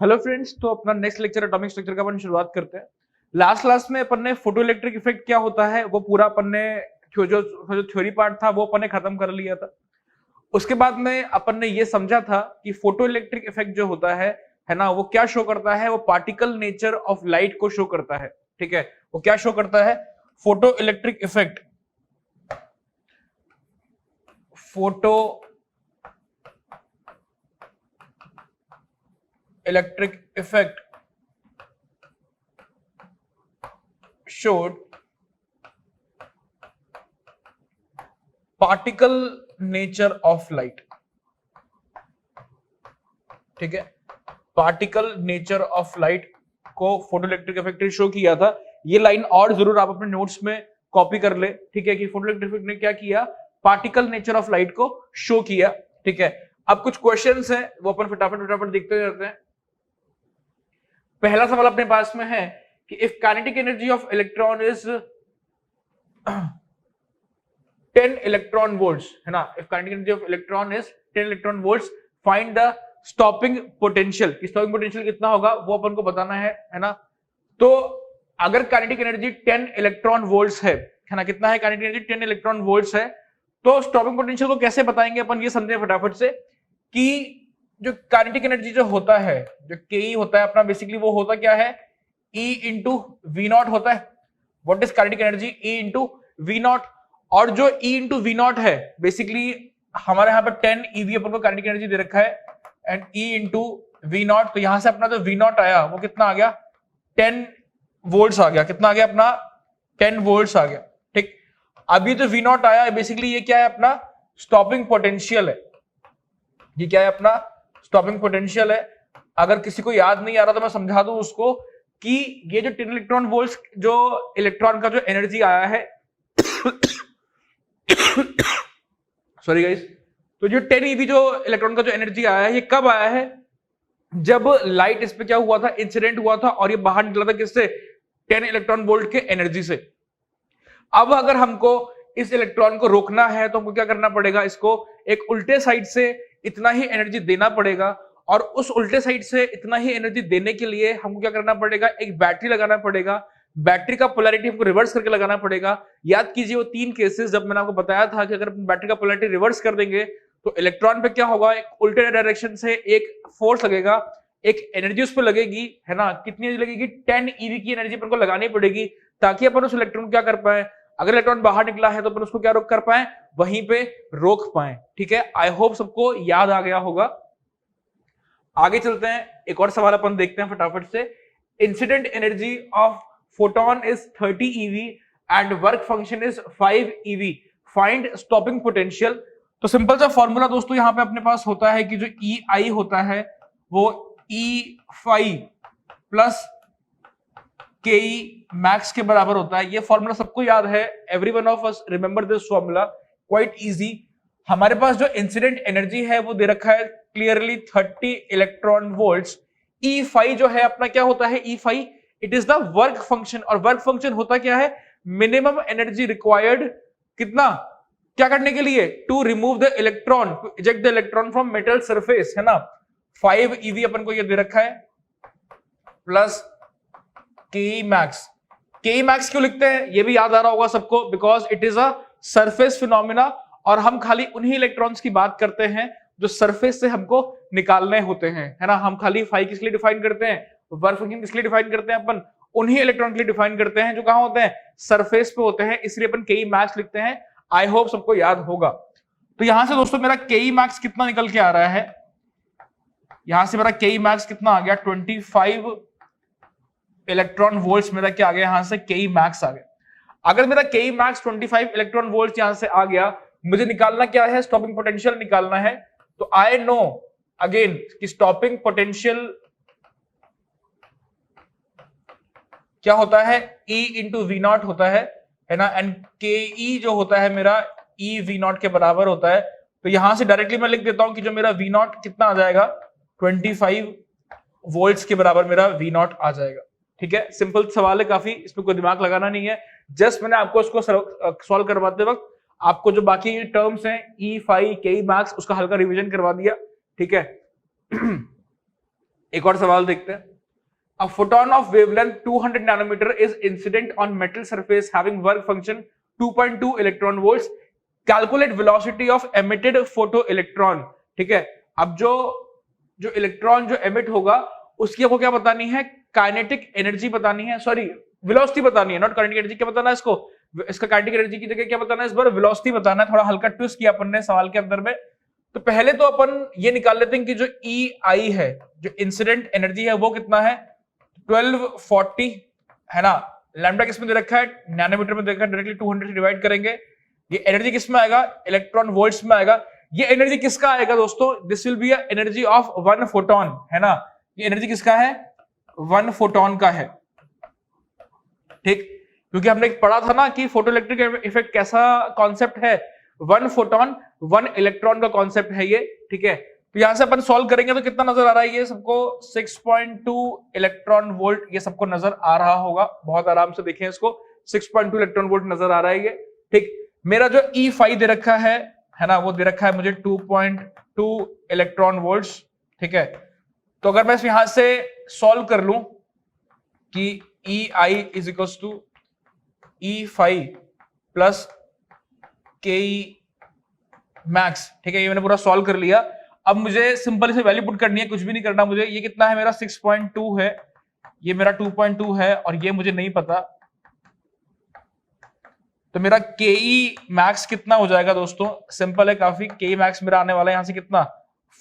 Hello friends, तो अपना next lecture atomic structure का अपन शुरुआत करते हैं। लास्ट क्लास में अपन ने फोटो इलेक्ट्रिक इफेक्ट क्या होता है वो पूरा अपन ने जो थ्योरी पार्ट था वो अपन ने खत्म कर लिया था। उसके बाद में अपन ने ये समझा था कि फोटो इलेक्ट्रिक इफेक्ट जो होता है ना, वो क्या शो करता है, वो पार्टिकल नेचर ऑफ लाइट को शो करता है। ठीक है, वो क्या शो करता है? Photo electric effect, photo electric effect showed particle nature of light। ठीक है, पार्टिकल नेचर ऑफ लाइट को फोटो इलेक्ट्रिक इफेक्ट ने शो किया था। ये लाइन और जरूर आप अपने नोट्स में कॉपी कर ले। ठीक है, कि फोटो इलेक्ट्रिक इफेक्ट ने क्या किया, पार्टिकल नेचर ऑफ लाइट को शो किया। ठीक है, अब कुछ क्वेश्चंस हैं वो अपन फटाफट देखते रहते हैं। पहला सवाल अपने पास में है कि if kinetic energy of electron is 10 electron volts, है ना, if kinetic energy of electron is 10 electron volts, find the stopping potential. Stopping potential कितना होगा वो अपन को बताना है ना। तो अगर काइनेटिक एनर्जी 10 इलेक्ट्रॉन वोल्ट्स है ना, कितना है काइनेटिक एनर्जी? 10 इलेक्ट्रॉन वोल्ट्स है। तो स्टॉपिंग पोटेंशियल को कैसे बताएंगे अपन, ये समझे फटाफट से कि जो काइनेटिक एनर्जी जो होता है, जो के होता है अपना, बेसिकली वो होता क्या है, E इंटू वी नॉट होता है। What is kinetic energy? E into v naught. और जो E इंटू वी नॉट है, बेसिकली हमारे यहाँ पर 10 EV अपन को काइनेटिक एनर्जी दे रखा है, and E into v naught. तो यहां से अपना जो वी नॉट आया वो कितना आ गया? 10 वोल्ट्स आ गया। कितना आ गया अपना? 10 वोल्ट्स आ गया। ठीक, अभी तो वी नॉट आया, बेसिकली ये क्या है अपना? स्टॉपिंग पोटेंशियल है। ये क्या है अपना? स्टॉपिंग पोटेंशियल है। अगर किसी को याद नहीं आ रहा तो मैं समझा दूं उसको कि ये जो 10 इलेक्ट्रॉन वोल्ट्स जो इलेक्ट्रॉन का जो एनर्जी आया है सॉरी गाइस, तो जो 10 EV जो इलेक्ट्रॉन का जो एनर्जी आया है, ये कब आया है? जब लाइट इस पे क्या हुआ था, इंसिडेंट हुआ था, और ये बाहर निकला था किससे? 10 इलेक्ट्रॉन वोल्ट के एनर्जी से। अब अगर हमको इस इलेक्ट्रॉन को रोकना है तो हमको क्या करना पड़ेगा? इसको एक उल्टे साइड से इतना ही एनर्जी देना पड़ेगा, और उस उल्टे साइड से इतना ही एनर्जी देने के लिए हमको क्या करना पड़ेगा? एक बैटरी लगाना पड़ेगा। बैटरी का पोलैरिटी हमको रिवर्स करके लगाना पड़ेगा। याद कीजिए वो 3 केसेस जब मैंने आपको बताया था कि अगर बैटरी का पोलैरिटी रिवर्स कर देंगे तो इलेक्ट्रॉन पे क्या होगा, एक उल्टे डायरेक्शन से एक फोर्स लगेगा, एक एनर्जी उस पर लगेगी, है ना। कितनी एनर्जी लगेगी? 10 EV की एनर्जी अपन को लगानी पड़ेगी ताकि अपन उस इलेक्ट्रॉन को क्या कर पाए, अगर इलेक्ट्रॉन बाहर निकला है तो अपन उसको क्या रोक कर पाए, वहीं पे रोक पाए। ठीक है, आई होप सबको याद आ गया होगा। आगे चलते हैं, एक और सवाल अपन देखते हैं फटाफट से। Incident energy of photon is 30 EV and work function is 5 EV, find stopping potential. तो सिंपल सा फॉर्मूला दोस्तों यहाँ पे अपने पास होता है कि जो EI होता है वो E5 प्लस KE मैक्स के बराबर होता है। ये फॉर्मूला सबको याद है, every one of us remember this formula, quite easy. हमारे पास जो इंसिडेंट एनर्जी है वो दे रखा है क्लियरली 30 इलेक्ट्रॉन वोल्ट्स। E5 जो है अपना क्या होता है? E5 it is the work function, और वर्क फंक्शन होता क्या है? मिनिमम एनर्जी रिक्वायर्ड, कितना, क्या करने के लिए? To remove the electron, to eject the electron from metal surface, है ना। 5 EV अपन को ये दे रखा है plus KE max. KE max क्यों लिखते हैं ये भी याद आ रहा होगा सबको, because it is a surface phenomena, और हम खाली उन्हीं इलेक्ट्रॉन्स की बात करते हैं जो सरफेस से हमको निकालने होते हैं, है ना। हम खाली फाई किस लिए डिफाइन करते हैं, वर्क फंक्शन किस लिए डिफाइन करते हैं, अपन उन्हीं इलेक्ट्रॉन के लिए डिफाइन करते हैं जो कहां होते हैं? सरफेस पे होते हैं, इसलिए अपन KE मैक्स लिखते हैं। आई होप सबको याद होगा। तो यहां से दोस्तों मेरा KE मैक्स कितना निकल के आ रहा है? यहां से मेरा KE मैक्स कितना आ गया? 25 इलेक्ट्रॉन वोल्ट्स मेरा क्या आ गया? यहां से KE मैक्स आ गया। अगर मेरा KE मैक्स 25 इलेक्ट्रॉन वोल्ट्स यहां से आ गया, मुझे निकालना क्या है? स्टॉपिंग पोटेंशियल निकालना है। तो आई नो अगेन कि स्टॉपिंग पोटेंशियल क्या होता है? E इंटू वी नॉट होता है ना, एंड KE जो होता है मेरा E वी नॉट के बराबर होता है। तो यहां से डायरेक्टली मैं लिख देता हूं कि जो मेरा वी नॉट कितना आ जाएगा? 25 वोल्ट्स के बराबर मेरा वी नॉट आ जाएगा। ठीक है, सिंपल सवाल है काफी, इसमें कोई दिमाग लगाना नहीं है। जस्ट मैंने आपको इसको सॉल्व करवाते वक्त आपको जो बाकी टर्म्स हैं E5 KE मैक्स, उसका हल्का रिवीजन करवा दिया। ठीक है एक और सवाल देखते हैं। A photon of wavelength 200 nanometer is incident on metal surface having work function 2.2 electron volts. Calculate velocity of emitted photoelectron. ठीक है, अब जो इलेक्ट्रॉन जो एमिट होगा उसकी आपको क्या बतानी है, काइनेटिक एनर्जी बतानी है, सॉरी वेलोसिटी बतानी है, नॉट काइनेटिक एनर्जी। क्या बताना है इसको, इसका काइनेटिक एनर्जी की जगह क्या बताना है, इस बार वेलोसिटी बताना है। थोड़ा हल्का ट्विस्ट किया अपन ने सवाल के अंदर में। तो पहले तो अपन ये निकाल लेते हैं कि जो ई आई है, जो इंसिडेंट एनर्जी है, वो कितना है 1240 है ना। लैम्डा किस में दे रखा है, नैनोमीटर में दे रखा है, डायरेक्टली 200 से डिवाइड करेंगे। ये एनर्जी किस में आएगा, इलेक्ट्रॉन वोल्ट्स में आएगा। ये एनर्जी किसका आएगा दोस्तों, this will be energy of one photon, है ना। ये एनर्जी किसका है, वन फोटोन का है, ठीक। क्योंकि हमने पढ़ा था ना कि फोटोइलेक्ट्रिक इफेक्ट कैसा कॉन्सेप्ट है, वन फोटोन वन इलेक्ट्रॉन का कॉन्सेप्ट है ये, ठीक है। तो यहां से अपन सॉल्व करेंगे तो कितना नजर आ रहा है, ये सबको 6.2 इलेक्ट्रॉन वोल्ट ये सबको नजर आ रहा होगा। बहुत आराम से देखें इसको, 6.2 इलेक्ट्रॉन वोल्ट नजर आ रहा है ये, ठीक। मेरा जो E5 दे रखा है ना, वो दे रखा है मुझे 2.2 इलेक्ट्रॉन वोल्ट्स, ठीक है। तो अगर मैं यहां से सॉल्व कर लूं कि EI is equal to E5 plus KE max, ठीक है, ये मैंने पूरा सॉल्व कर लिया। अब मुझे सिंपल से वैल्यू पुट करनी है, कुछ भी नहीं करना मुझे। ये कितना है मेरा 6.2 है, ये मेरा 2.2 है, और ये मुझे नहीं पता। तो मेरा KE मैक्स कितना हो जाएगा दोस्तों, सिंपल है काफी। KE मैक्स मेरा आने वाला है यहां से कितना,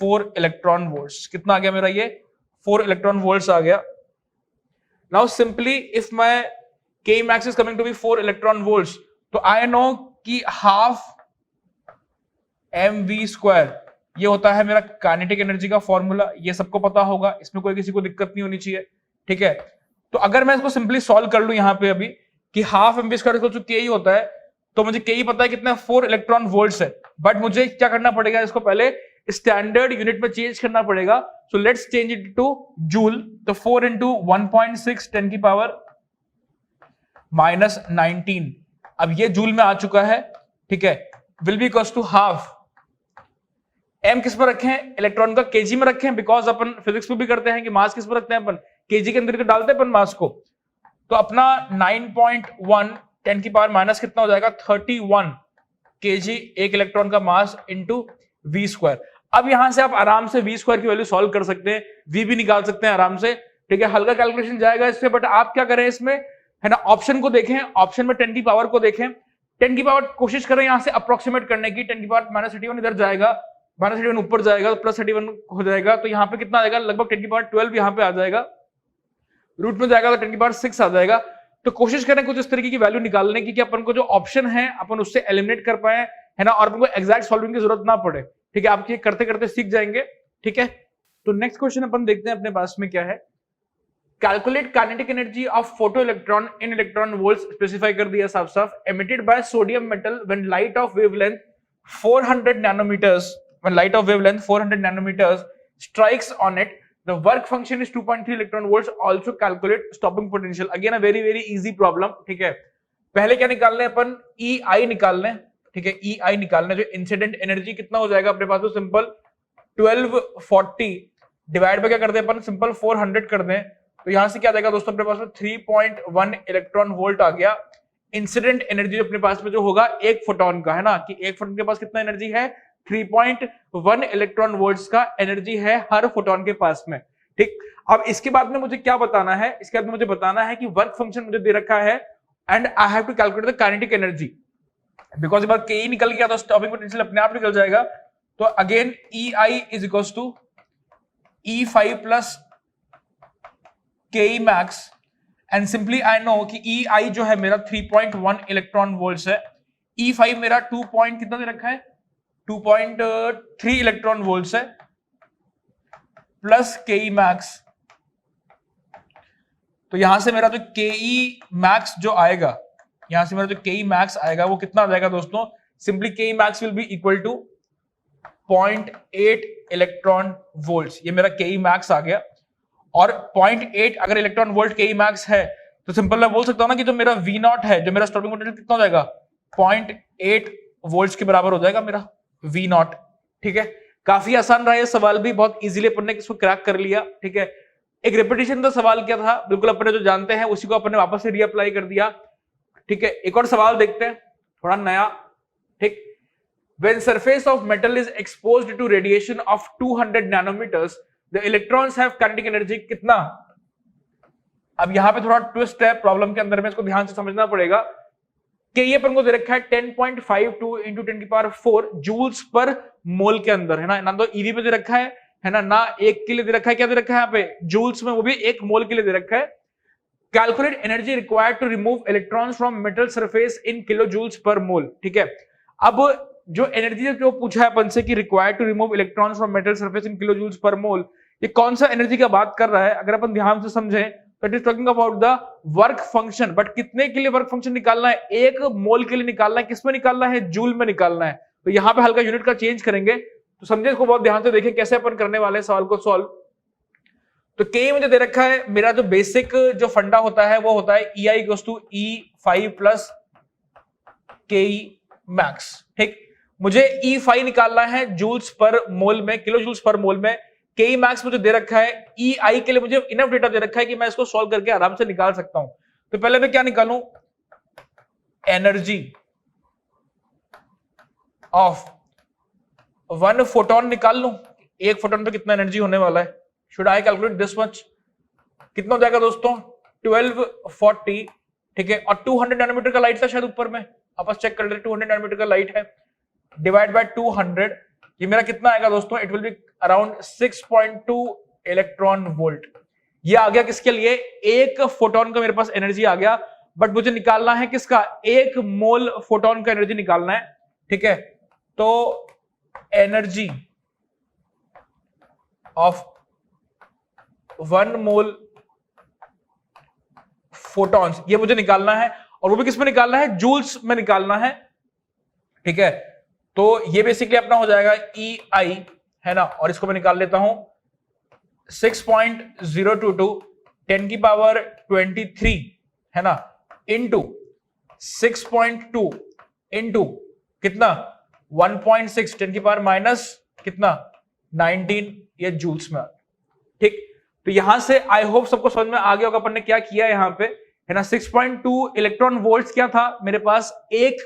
4 इलेक्ट्रॉन वोल्ट्स। कितना आ गया मेरा, ये 4 इलेक्ट्रॉन वोल्ट्स आ गया। Now simply if my KE max is coming to be 4 electron volts, तो आई नो कि हाफ mv², ये होता है मेरा काइनेटिक एनर्जी का फॉर्मूला। ये सबको पता होगा, इसमें कोई किसी को दिक्कत नहीं होनी चाहिए, ठीक है। तो अगर मैं इसको सिंपली सॉल्व कर लूं यहां पे अभी कि हाफ mv² जो KE होता है, तो मुझे KE पता है कितना, 4 इलेक्ट्रॉन वोल्ट्स है। बट मुझे क्या करना पड़ेगा, इसको पहले स्टैंडर्ड यूनिट में चेंज करना पड़ेगा। So let's change it two joule. तो 4 इंटू 1.6 10 की पावर -19, अब ये जूल में आ चुका है, ठीक है। Will be equals to half, m किस पर रखे हैं, इलेक्ट्रॉन का kg में रखे हैं, बिकॉज अपन फिजिक्स में भी करते हैं कि मास किस पर रखते हैं अपन, kg के अंदर डालते हैं अपन मास को। तो अपना 9.1 10 की पावर माइनस कितना हो जाएगा 31 kg एक इलेक्ट्रॉन का मास इंटू v²। अब यहां से आप आराम से v² की वैल्यू सॉल्व कर सकते हैं, v भी निकाल सकते हैं आराम से, ठीक है। हल्का कैलकुलेशन जाएगा इससे, बट आप क्या करें इसमें, है ना, ऑप्शन को देखें, ऑप्शन में 10 की पावर को देखें, 10 की पावर कोशिश करें यहां से अप्रोक्सीमेट करने की। 10 की पावर -31 इधर जाएगा, -31 ऊपर जाएगा, तो +31 हो जाएगा। तो यहाँ पे कितना आ जाएगा, लगभग 10 की पावर 12 यहाँ पे आ जाएगा, रूट में जाएगा तो 10 की पावर 6 आ जाएगा। तो कोशिश करें कुछ इस तरीके की वैल्यू निकालने की कि अपन को जो ऑप्शन है अपन उससे एलिमिनेट कर पाए, है ना, और अपन को एग्जैक्ट सॉल्विंग की जरूरत ना पड़े, ठीक है। आप ये करते करते सीख जाएंगे, ठीक है। तो नेक्स्ट क्वेश्चन अपन देखते हैं अपने पास में क्या है। Calculate kinetic energy of photo electron in electron volts, specify कर दिया साफ साफ। Emitted by sodium metal when light of wavelength 400 nanometres, when light of wavelength 400 nanometers strikes on it, the work function is 2.3 electron volts. Also calculate stopping potential. Again a very easy problem, ठीक है। पहले क्या निकालने अपन, EI निकालने, ठीक है। EI निकालने, जो इंसिडेंट एनर्जी कितना हो जाएगा अपने पास, तो सिंपल 1240 डिवाइड बाय क्या करते हैं अपन, सिंपल 400 कर दें। तो यहां से क्या जाएगा दोस्तों अपने पास में 3.1 इलेक्ट्रॉन वोल्ट आ गया। इंसिडेंट एनर्जी अपने पास में जो होगा एक फोटोन का, है ना, कि एक फोटोन के पास कितना एनर्जी है, 3.1 इलेक्ट्रॉन वोल्ट्स का एनर्जी है हर फोटोन के पास में, ठीक। अब इसके बाद में मुझे क्या बताना है, इसके बाद में मुझे बताना है कि वर्क फंक्शन मुझे दे रखा है and I have to calculate the kinetic energy, because ये बात KE निकल गया तो स्टॉपिंग पोटेंशियल अपने आप निकल जाएगा। तो again EI is equals to E5 plus KE max, and simply I know कि EI जो है मेरा 3.1 इलेक्ट्रॉन वोल्ट्स है, E5 मेरा 2 पॉइंट कितना दे रखा है, 2.3 इलेक्ट्रॉन वोल्ट्स है, प्लस KE मैक्स। तो यहां से मेरा जो KE मैक्स जो आएगा, यहां से मेरा जो KE मैक्स आएगा वो कितना आ जाएगा दोस्तों, simply KE max will be equal to 0.8 electron volts. ये मेरा KE मैक्स आ गया। और 0.8 अगर इलेक्ट्रॉन वोल्ट KE मैक्स है तो सिंपल मैं बोल सकता हूं ना कि जो मेरा V0 है, जो मेरा स्टॉपिंग पोटेंशियल कितना हो जाएगा, 0.8 वोल्ट्स के बराबर हो जाएगा मेरा V0, ठीक है। काफी आसान रहा ये सवाल भी, बहुत इजीली अपन ने इसको क्रैक कर लिया। ठीक है, एक रिपीटेशन का सवाल क्या था, बिल्कुल अपने जो जानते हैं उसी को अपने वापस से रीअप्लाई कर दिया। ठीक है, एक और सवाल देखते हैं थोड़ा नया। ठीक, when surface of metal is exposed to radiation of 200 nanometers the electrons have kinetic energy कितना। अब यहां पे थोड़ा ट्विस्ट है प्रॉब्लम के अंदर में, इसको ध्यान से समझना पड़ेगा कि ये अपन को दे रखा है 10.52 into 10 की पावर 4 जूल्स पर मोल के अंदर, है ना तो ईवी पे दे रखा है ना एक के लिए दे रखा है, क्या दे रखा है यहाँ पे जूल्स में, वो भी एक मोल के लिए दे रखा है। Calculate energy required to remove electrons from metal surface in kilo joules per mole. ठीक है, अब जो एनर्जी जो पूछा है अपन से कि required to remove electrons from metal surface in kilo joules per mole, ये कौन सा एनर्जी का बात कर रहा है, अगर अपन ध्यान से समझें तो it is talking about the work function. But कितने के लिए वर्क फंक्शन निकालना है, एक मोल के लिए निकालना है, किसमें निकालना है, जूल में निकालना है। तो यहां पे हल्का यूनिट का चेंज करेंगे, तो समझे इसको बहुत ध्यान से देखें कैसे अपन करने वाले सवाल को सॉल्व। तो के मुझे दे रखा है, मेरा जो बेसिक जो फंडा होता है वो होता है EI equals to E5 plus KE max. ठीक, मुझे E5 निकालना है जूल्स पर मोल में, किलो जूल्स पर मोल में। KE मैक्स मुझे दे रखा है, EI के लिए मुझे इनफ डेटा दे रखा है कि मैं इसको सॉल्व करके आराम से निकाल सकता हूं। तो पहले मैं क्या निकालूं, एनर्जी ऑफ 1 फोटोन निकाल लूं, एक फोटोन पे कितना एनर्जी होने वाला है। Should I calculate this much, कितना हो जाएगा दोस्तों 1240। ठीक है, और 200 नैनोमीटर का लाइट था शायद ऊपर में, आप चेक कर ले, 200 नैनोमीटर का लाइट है, डिवाइड बाय 200, ये मेरा कितना आएगा दोस्तों, it will be around 6.2 electron volt. ये आ गया किसके लिए, एक फोटोन का मेरे पास एनर्जी आ गया, बट मुझे निकालना है किसका, एक मोल फोटोन का एनर्जी निकालना है। ठीक है, तो एनर्जी ऑफ 1 मोल फोटॉन्स ये मुझे निकालना है, और वो भी किस में निकालना है, जूल्स में निकालना है। ठीक है, तो ये बेसिकली अपना हो जाएगा EI, है ना, और इसको मैं निकाल लेता हूं 6.022 10 की पावर 23, है ना, इंटू 6.2 इंटू कितना 1.6 10 की पावर माइनस कितना 19, ये जूल्स में। ठीक, तो यहां से आई होप सबको समझ में आ गया होगा अपन ने क्या किया यहां पे, है ना। 6.2 इलेक्ट्रॉन वोल्ट्स क्या था, मेरे पास एक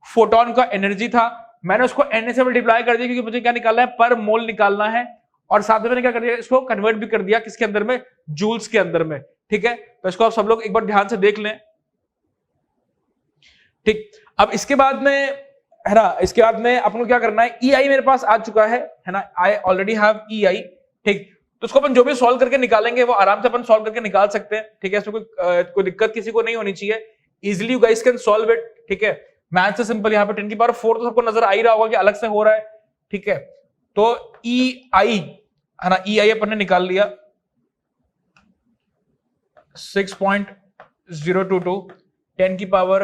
फोटोन का एनर्जी था, मैंने उसको Na से मल्टीप्लाई कर दिया क्योंकि मुझे क्या निकालना है, पर मोल निकालना है, और साथ में मैंने क्या कर दिया, इसको कन्वर्ट भी कर दिया किसके अंदर में, जूल्स के अंदर में। ठीक है, तो इसको आप सब लोग एक बार ध्यान से देख लें। ठीक, अब इसके बाद में, है ना, इसके बाद में अपन को क्या करना है, EI मेरे पास आ चुका है ना, आई ऑलरेडी हैव EI। ठीक, तो उसको अपन जो भी सॉल्व करके निकालेंगे वो आराम से अपन सॉल्व करके निकाल सकते हैं। ठीक है, इसमें कोई दिक्कत किसी को नहीं होनी चाहिए, easily you guys can solve it. ठीक है, मैथ से सिंपल, यहाँ पे 10 की पावर 4 तो सबको नजर आ ही रहा होगा कि अलग से हो रहा है। ठीक है, तो EI, है ना, EI अपन ने निकाल लिया 6.022 10 की पावर,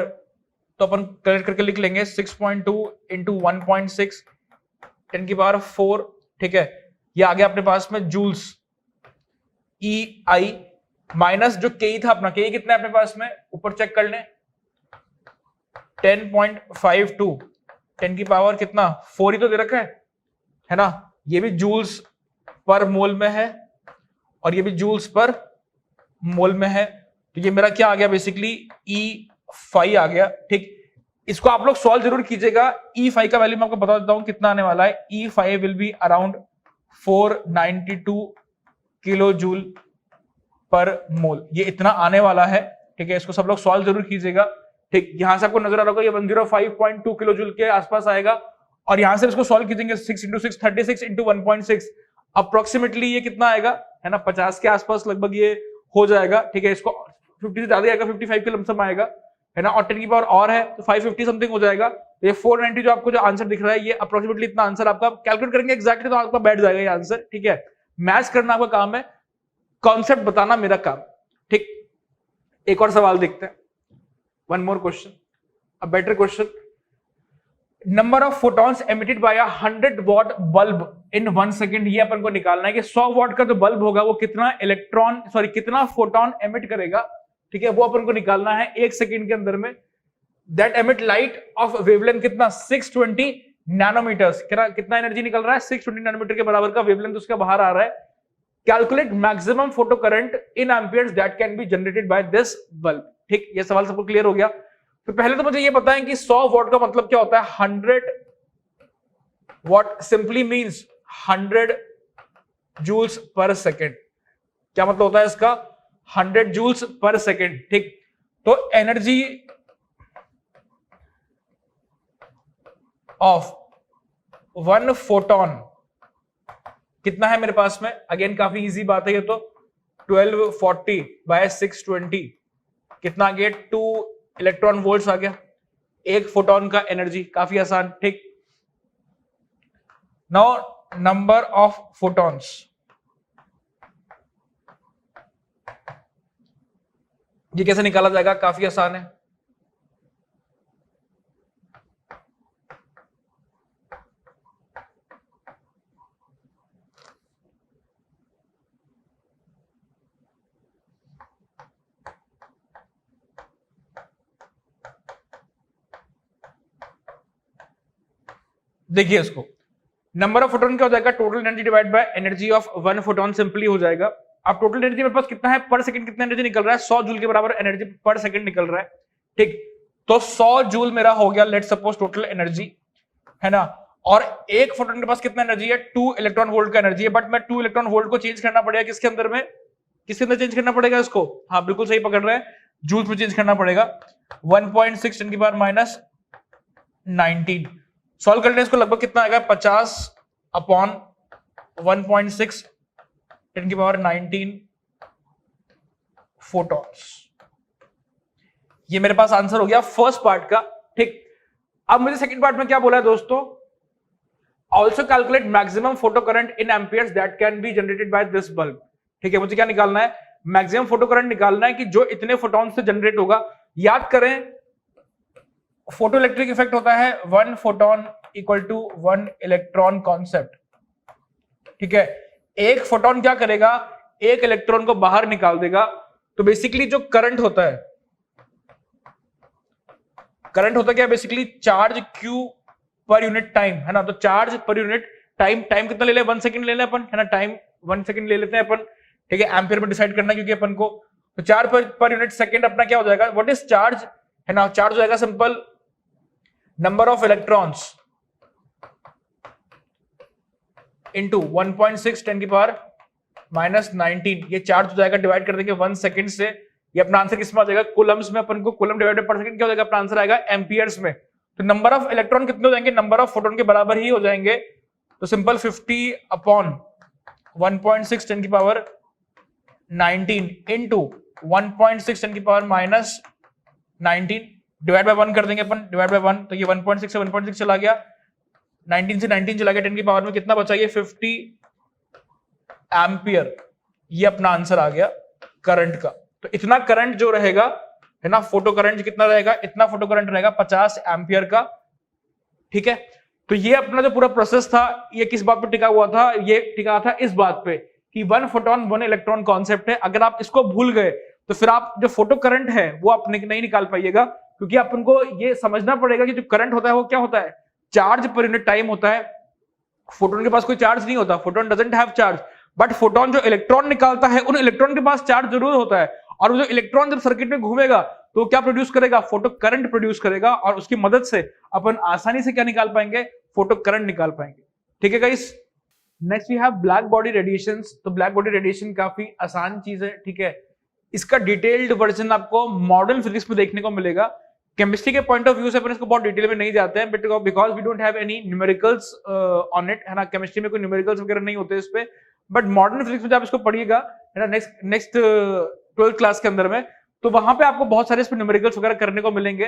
तो अपन कलेक्ट करके लिख लेंगे 6.2 इंटू 1.6 10 की पावर 4। ठीक है, ये आ गया अपने पास में जूल्स। EI माइनस जो के था अपना, के कितना है अपने पास में, ऊपर चेक कर लें 10.52 10 की पावर कितना 4 ही तो दे रखा है ना, ये भी जूल्स पर मोल में है और ये भी जूल्स पर मोल में है। तो ये मेरा क्या आ गया बेसिकली E5 आ गया। ठीक, इसको आप लोग सॉल्व जरूर कीजिएगा। E5 का वैल्यू मैं आपको बता देता हूं कितना आने वाला है। E5 will be around 492 kilo joule per mole, ये इतना आने वाला है। ठीक है, इसको सब लोग सॉल्व जरूर कीजिएगा। ठीक, यहां से आपको नजर आ रहा होगा ये 105.2 किलो जूल के आसपास आएगा, और यहां से इसको सॉल्व कीजिएंगे 6 इंटू 6 36 इंटू 1.6 अप्रोक्सीमेटली ये कितना आएगा, है ना, 50 के आसपास लगभग ये हो जाएगा। ठीक है, इसको 50 से ज्यादा आएगा, 55 के लमसम आएगा, है ना, और 10 की पावर और है तो 550 समथिंग हो जाएगा। तो ये 490 जो आपको जो आंसर दिख रहा है, ये अप्रोक्सीमेटली इतना आंसर आपका कैलकुलेट करेंगे एक्जैक्टली तो आपका बैठ जाएगा ये आंसर। ठीक है, मैच करना आपका काम है, कॉन्सेप्ट बताना मेरा काम। ठीक, एक और सवाल देखते हैं, one more question, a better question. Number of photons emitted by 100 what bulb in 1 second, ये अपन को निकालना है कि 100 वॉट का जो बल्ब होगा वो कितना कितना फोटोन एमिट करेगा। ठीक है, वो अपन को निकालना है 1 सेकेंड के अंदर में। That emit light of wavelength कितना 620 नैनोमीटर्स, कितना एनर्जी निकल रहा है, 620 नैनोमीटर के बराबर का वेवलेंथ उसका बाहर आ रहा है। Calculate maximum photo current in amperes that can be generated by this bulb. ठीक, ये सवाल सबको क्लियर हो गया। तो पहले तो मुझे ये बताएं कि 100 वॉट का मतलब क्या होता है। 100 watt simply means 100 joules per second. क्या मतलब होता है इसका, 100 जूल्स पर सेकेंड। ठीक, तो एनर्जी ऑफ 1 फोटोन कितना है मेरे पास में, अगेन काफी इजी बात है ये तो, 1240 बाय 620 कितना आ गया, 2 इलेक्ट्रॉन वोल्ट्स आ गया। एक फोटोन का एनर्जी, काफी आसान। ठीक, नाउ नंबर ऑफ फोटॉन्स, ये कैसे निकाला जाएगा, काफी आसान है। देखिए इसको, नंबर ऑफ फोटोन क्या हो जाएगा, total energy divide by energy of 1 photon, simply हो जाएगा। अब टोटल एनर्जी मेरे पास कितना है, पर सेकंड कितना एनर्जी निकल रहा है, 100 जूल के बराबर एनर्जी पर सेकंड निकल रहा है। ठीक, तो 100 जूल मेरा हो गया लेट सपोज टोटल एनर्जी, है ना। और एक फोटोन के पास कितना एनर्जी है, 2 इलेक्ट्रॉन वोल्ट का एनर्जी है। बट मैं 2 इलेक्ट्रॉन वोल्ट को चेंज करना पड़ेगा किसके अंदर में, किसके अंदर चेंज करना पड़ेगा इसको, हाँ बिल्कुल सही पकड़ रहे हैं, जूल्स में चेंज करना पड़ेगा। 1.6 10 की पावर माइनस 19, सॉल्व करने इसको लगभग कितना आएगा, 50 अपॉन 1.6 10 की पावर 19 फोटॉन्स। ये मेरे पास आंसर हो गया फर्स्ट पार्ट का। ठीक, अब मुझे सेकंड पार्ट में क्या बोला है दोस्तों, also calculate maximum photo current in amperes that can be generated by this bulb. ठीक है, मुझे क्या निकालना है, मैक्सिमम फोटो करंट निकालना है कि जो इतने फोटॉन से जनरेट होगा। याद करें, फोटो इलेक्ट्रिक इफेक्ट होता है 1 photon equal to 1 electron concept. ठीक है, एक फोटोन क्या करेगा, एक इलेक्ट्रॉन को बाहर निकाल देगा। तो बेसिकली जो करंट होता है, करंट होता क्या, basically charge Q per unit time, है ना। तो charge per unit time, time कितना ले ले, 1 सेकंड ले ले अपन, है ना, टाइम 1 सेकंड ले लेते हैं अपन। ठीक है, एम्पियर में डिसाइड करना क्योंकि अपन को, तो चार्ज पर यूनिट सेकंड अपना क्या हो जाएगा, व्हाट इज चार्ज, है ना। चार्ज हो जाएगा simple number of electrons into 1.6 10 की पावर माइनस 19, ये चार्ज हो जाएगा, डिवाइड कर देंगे 1 सेकंड से। ये अपना आंसर किसमें आ जाएगा, कूलम्स में। अपन को कूलम डिवाइडेड पर सेकंड क्या हो जाएगा, अपना आंसर आएगा एम्पियर्स में। तो नंबर ऑफ इलेक्ट्रॉन कितने हो जाएंगे, नंबर ऑफ फोटोन के बराबर ही हो जाएंगे। तो सिंपल 50 अपॉन 1.6 10 की पावर 19 इंटू 1.6 10 की पावर माइनस 19 डिवाइड बाय 1 कर देंगे अपन, डिवाइड बाय 1, तो ये 1.6 से 1.6 चला गया, 19 से 19 चला गया, 10 की पावर में कितना बचा, ये 50 एम्पियर। ये अपना आंसर आ गया करंट का। तो इतना करंट जो रहेगा, है ना, फोटो करंट कितना रहेगा, इतना फोटो करंट रहेगा 50 एम्पियर का। ठीक है, तो ये अपना जो पूरा प्रोसेस था, ये किस बात पे टिका हुआ था, ये टिका था इस बात पे कि 1 फोटोन 1 इलेक्ट्रॉन कॉन्सेप्ट है। अगर आप इसको भूल गए तो फिर आप जो फोटो करंट है वो आप नहीं निकाल पाइएगा, क्योंकि अपन को ये समझना पड़ेगा कि जो करंट होता है वो क्या होता है, चार्ज पर यूनिट टाइम होता है। फोटोन के पास कोई चार्ज नहीं होता, photon doesn't have charge, but photon जो इलेक्ट्रॉन निकालता है उन इलेक्ट्रॉन के पास चार्ज जरूर होता है। और वो जो इलेक्ट्रॉन जब सर्किट में घूमेगा तो क्या प्रोड्यूस करेगा, फोटो करंट प्रोड्यूस करेगा, और उसकी मदद से अपन आसानी से क्या निकाल पाएंगे, फोटो करंट निकाल पाएंगे। ठीक है guys, next we have black body radiations. तो ब्लैक बॉडी रेडिएशन काफी आसान चीज है। ठीक है, इसका डिटेल्ड वर्जन आपको मॉडर्न फिजिक्स में देखने को मिलेगा। केमिस्ट्री के पॉइंट ऑफ व्यू से अपन इसको बहुत डिटेल में नहीं जाते हैं, but because we don't have any numericals on it, है ना। केमिस्ट्री में कोई न्यूमेरिकल्स वगैरह नहीं होते इस पे, बट मॉडर्न फिजिक्स में जब आप इसको पढ़िएगा, है ना, नेक्स्ट 12th क्लास के अंदर में, तो वहां पे आपको बहुत सारे इस पे न्यूमेरिकल्स वगैरह करने को मिलेंगे।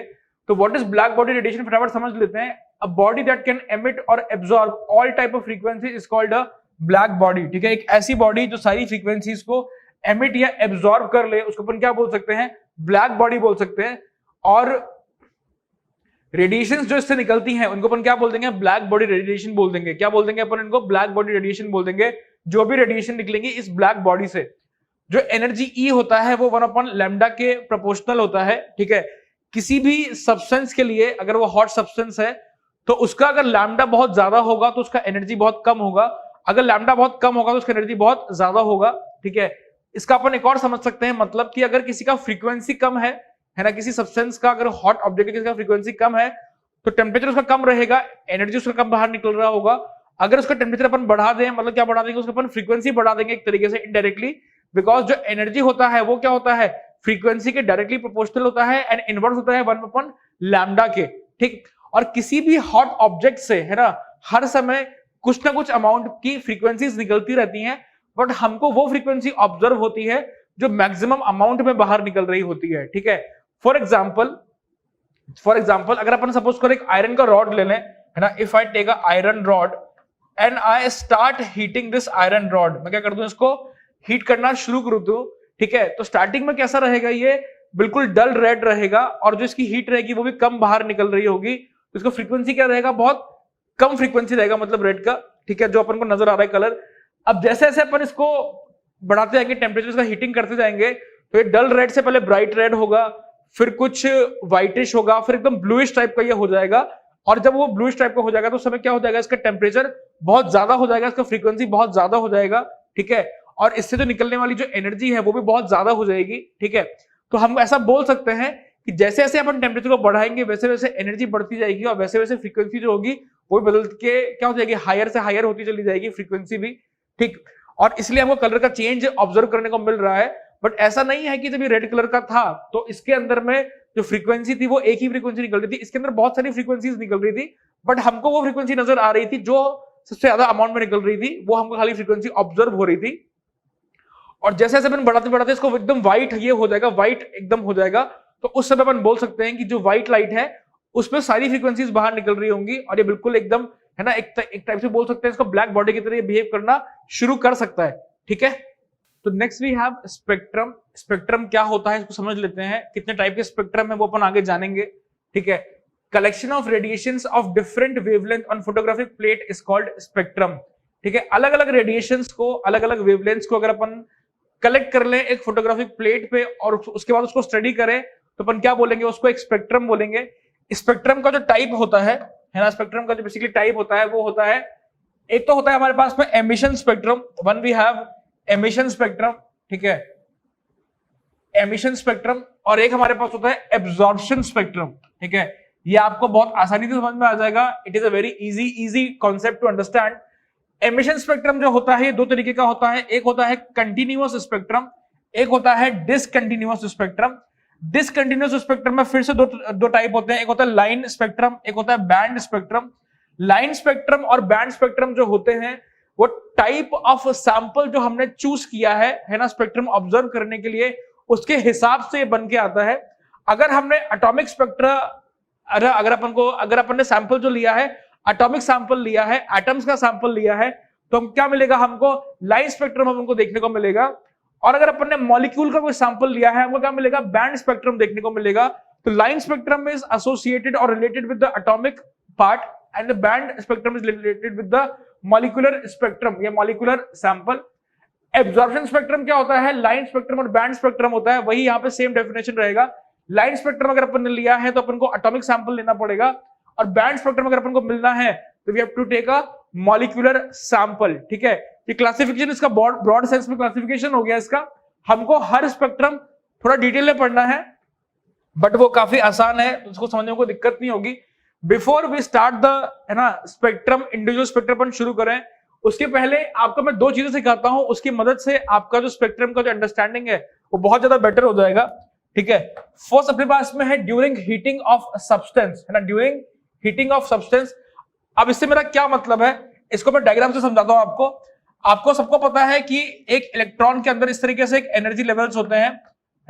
तो what is black body radiation फटाफट समझ लेते हैं। A body that can emit or absorb all type of frequency is called a black body. ठीक है, एक ऐसी बॉडी जो सारी फ्रीक्वेंसीज को एमिट या एब्जॉर्ब कर ले, उसको अपन क्या बोल सकते हैं, ब्लैक बॉडी बोल सकते हैं। और रेडिएशंस जो इससे निकलती हैं उनको अपन क्या बोल देंगे, ब्लैक बॉडी रेडिएशन बोल देंगे। क्या बोल देंगे अपन इनको, ब्लैक बॉडी रेडिएशन बोल देंगे। जो भी रेडिएशन निकलेंगी इस ब्लैक बॉडी से, जो एनर्जी ई होता है वो 1/λ के प्रोपोर्शनल होता है। ठीक है, किसी भी सब्सटेंस के लिए अगर वो हॉट सब्सटेंस है तो उसका अगर लैम्डा बहुत ज्यादा होगा तो उसका एनर्जी बहुत कम होगा, अगर लैम्डा बहुत कम होगा तो उसका एनर्जी बहुत ज्यादा होगा। ठीक है, इसका अपन एक और समझ सकते हैं, मतलब कि अगर किसी का फ्रीक्वेंसी कम है ना, किसी सब्सटेंस का अगर हॉट ऑब्जेक्ट किसी का फ्रीक्वेंसी कम है तो टेम्परेचर उसका कम रहेगा, एनर्जी उसका कम बाहर निकल रहा होगा। अगर उसका टेम्परेचर अपन बढ़ा दें, मतलब क्या बढ़ा देंगे, उसका अपन फ्रीक्वेंसी बढ़ा देंगे एक तरीके से इनडायरेक्टली, बिकॉज जो एनर्जी होता है वो क्या होता है, फ्रीक्वेंसी के डायरेक्टली प्रोपोर्शनल होता है एंड इनवर्स होता है 1/λ के। ठीक, और किसी भी हॉट ऑब्जेक्ट से है ना हर समय कुछ ना कुछ अमाउंट की फ्रीक्वेंसीज निकलती रहती हैं, बट हमको वो फ्रीक्वेंसी ऑब्जर्व होती है जो मैक्सिमम अमाउंट में बाहर निकल रही होती है। ठीक है, फॉर एग्जाम्पल अगर अपन सपोज करो एक आयरन का रॉड ले लें, है ना, if I take a iron rod and I start heating this iron rod, मैं क्या कर दूं, इसको हीट करना शुरू कर दूं। ठीक है, तो स्टार्टिंग में कैसा रहेगा, ये बिल्कुल डल रेड रहेगा और जो इसकी हीट रहेगी वो भी कम बाहर निकल रही होगी, तो इसका फ्रीक्वेंसी क्या रहेगा, बहुत कम फ्रीक्वेंसी रहेगा, मतलब रेड का। ठीक है, जो अपन को नजर आ रहा है कलर। अब जैसे जैसे अपन इसको बढ़ाते जाएंगे, टेम्परेचर इसका हीटिंग करते जाएंगे, तो ये डल रेड से पहले ब्राइट रेड होगा, फिर कुछ व्हाइटिश होगा, फिर एकदम ब्लूइश टाइप का ये हो जाएगा। और जब वो ब्लूइश टाइप का हो जाएगा तो उस समय क्या हो जाएगा, इसका टेम्परेचर बहुत ज्यादा हो जाएगा, इसका फ्रीक्वेंसी बहुत ज्यादा हो जाएगा। ठीक है, और इससे जो निकलने वाली जो एनर्जी है वो भी बहुत ज्यादा हो जाएगी। ठीक है, तो हम ऐसा बोल सकते हैं कि जैसे जैसे अपन टेम्परेचर को बढ़ाएंगे वैसे वैसे एनर्जी बढ़ती जाएगी और वैसे वैसे फ्रीक्वेंसी जो होगी वो बदल के क्या हो जाएगी, हायर से हायर होती चली जाएगी फ्रीक्वेंसी भी। ठीक, और इसलिए हमको कलर का चेंज ऑब्जर्व करने को मिल रहा है। बट ऐसा नहीं है कि जब ये रेड कलर का था तो इसके अंदर में जो फ्रीक्वेंसी थी वो एक ही फ्रीक्वेंसी निकल रही थी, इसके अंदर बहुत सारी फ्रीक्वेंसीज निकल रही थी, बट हमको वो फ्रीक्वेंसी नजर आ रही थी जो सबसे ज्यादा अमाउंट में निकल रही थी, वो हमको खाली फ्रीक्वेंसी ऑब्जर्व हो रही थी। और जैसे जैसे अपन बढ़ाते बढ़ाते इसको एकदम व्हाइट ये हो जाएगा, व्हाइट एकदम हो जाएगा, तो उस समय अपन बोल सकते हैं कि जो व्हाइट लाइट है उसमें सारी फ्रीक्वेंसीज बाहर निकल रही होंगी और ये बिल्कुल एकदम है ना एक टाइप से बोल सकते हैं इसको ब्लैक बॉडी की तरह बिहेव करना शुरू कर सकता है। ठीक है, तो next we have spectrum. Spectrum क्या होता है इसको समझ लेते हैं, कितने टाइप के स्पेक्ट्रम है वो अपन आगे जानेंगे। ठीक है, collection of radiations of different wavelength on photographic plate is called spectrum. ठीक है, अलग अलग रेडिएशंस को, अलग अलग वेवलेंथ्स को अगर अपन कलेक्ट कर लें एक फोटोग्राफिक प्लेट पे और उसके बाद उसको स्टडी करें तो अपन क्या बोलेंगे, उसको एक स्पेक्ट्रम बोलेंगे। स्पेक्ट्रम का जो टाइप होता है ना, स्पेक्ट्रम का जो बेसिकली टाइप होता है वो होता है, एक तो होता है हमारे पास में emission spectrum, one we have emission spectrum. ठीक है, एमिशन स्पेक्ट्रम, और एक हमारे पास होता है एब्जॉर्प्शन स्पेक्ट्रम। ठीक है, ये आपको बहुत आसानी से समझ में आ जाएगा, it is a very easy concept to understand. Emission spectrum जो होता है ये दो तरीके का होता है, एक होता है कंटिन्यूअस स्पेक्ट्रम, एक होता है डिसकंटिन्यूअस स्पेक्ट्रम। डिसकंटिन्यूअस स्पेक्ट्रम में फिर से दो टाइप होते हैं, एक होता है लाइन स्पेक्ट्रम, एक होता है बैंड स्पेक्ट्रम। लाइन स्पेक्ट्रम और बैंड स्पेक्ट्रम जो होते हैं वो टाइप ऑफ सैंपल जो हमने चूज किया है ना, स्पेक्ट्रम ऑब्जर्व करने के लिए, उसके हिसाब से बन के आता है। अगर हमने एटॉमिक स्पेक्ट्रा, अगर अपन ने सैंपल जो लिया है, एटॉमिक सैंपल लिया है, एटम्स का सैंपल लिया है, तो हम क्या मिलेगा, हमको लाइन स्पेक्ट्रम हमको देखने को मिलेगा। और अगर अपन ने मॉलिक्यूल का कोई सैंपल लिया है, हमको क्या मिलेगा, बैंड स्पेक्ट्रम देखने को मिलेगा। तो लाइन स्पेक्ट्रम इज एसोसिएटेड और related with the atomic part and the band spectrum is related with the molecular spectrum, ये मॉलिक्यूलर सैंपल। एब्जॉर्प्शन स्पेक्ट्रम क्या होता है, लाइन स्पेक्ट्रम और बैंड स्पेक्ट्रम होता है, वही यहाँ पे सेम डेफिनेशन रहेगा। लाइन स्पेक्ट्रम अगर अपन ने लिया है तो अपन को एटॉमिक सैंपल लेना पड़ेगा, और बैंड स्पेक्ट्रम अगर अपन को मिलना है तो we have to take a molecular sample. ठीक है, ये क्लासिफिकेशन इसका ब्रॉड सेंस में क्लासिफिकेशन हो गया इसका। हमको हर स्पेक्ट्रम थोड़ा डिटेल में पढ़ना है, बट वो काफी आसान है, तो उसको समझने में कोई दिक्कत नहीं होगी। बिफोर वी स्टार्ट द है ना स्पेक्ट्रम, इंडिविजुअल स्पेक्ट्रम अपन शुरू करें उसके पहले आपको मैं दो चीजें सिखाता हूं, उसकी मदद से आपका जो स्पेक्ट्रम का जो अंडरस्टैंडिंग है वो बहुत ज्यादा बेटर हो जाएगा। ठीक है, फर्स्ट अपने पास में है ड्यूरिंग हीटिंग ऑफ सब्सटेंस, है ना, ड्यूरिंग हीटिंग ऑफ सब्सटेंस। अब इससे मेरा क्या मतलब है, इसको मैं डायग्राम से समझाता हूं आपको। आपको सबको पता है कि एक इलेक्ट्रॉन के अंदर इस तरीके से एक एनर्जी लेवल्स होते हैं,